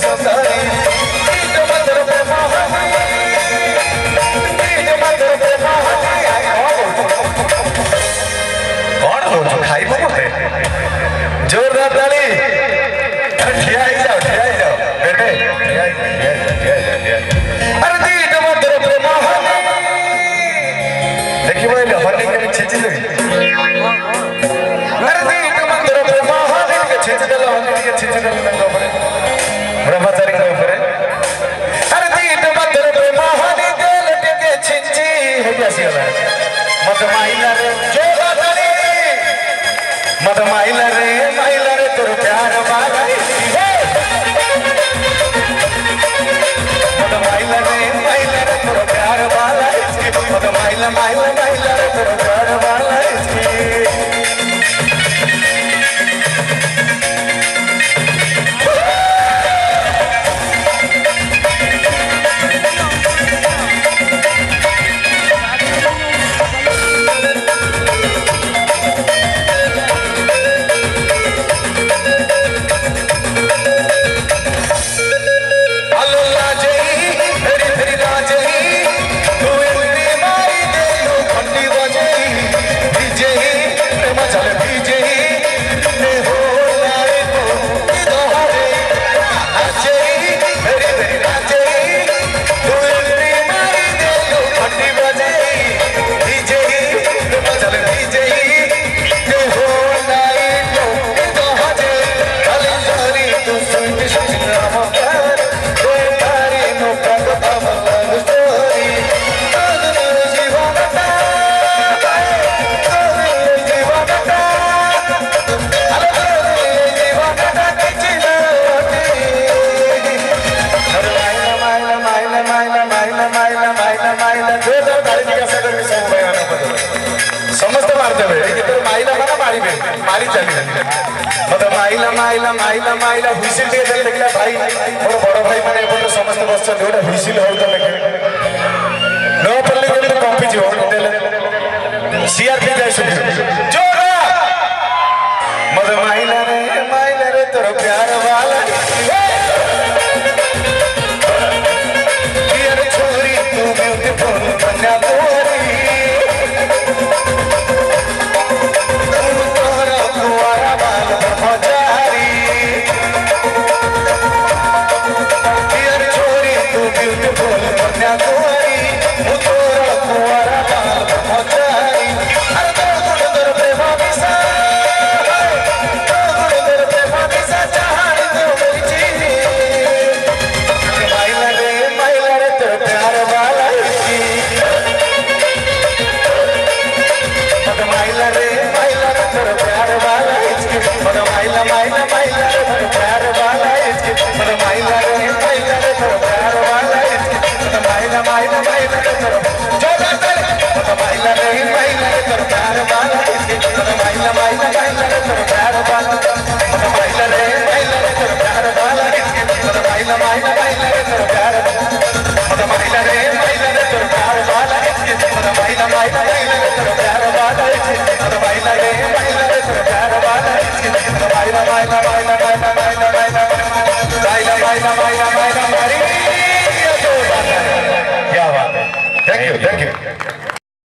सुंदरी मधुर प्रेम मधुर प्रेम कौन हो जो खाई मते जोर ताली ठिया ही जाओ बेटे अरे दीद मधुर प्रेम देखिए वो हनी के छिची लगी अरे दीद मधुर प्रेम के छिची दल हनी के छिची दल के ऊपर ब्रह्मचारी के ऊपर अरे दीद मधुर प्रेम हनी दिल के छिची है कैसी है मत माइला रे जो ताली मत माइला रे तेरे प्यार वाला मत माइला रे तेरे प्यार वाला मत माइला रे तेरे प्यार वाला समस्त मारते मारी चली मतलब माइला हुइसिल दे देले देखला भाई मोर बड़ भाई माने एपटे समस्त बस जोडा हुइसिल हो तो लेके नो पल्ले के कॉपी जो देले सीआरपी जाय सुन जोड़ा मद माइला रे तोर प्यार वाला यार छोरी तू ब्यूटीफुल कन्या तोरी क्या बात है, थैंक यू।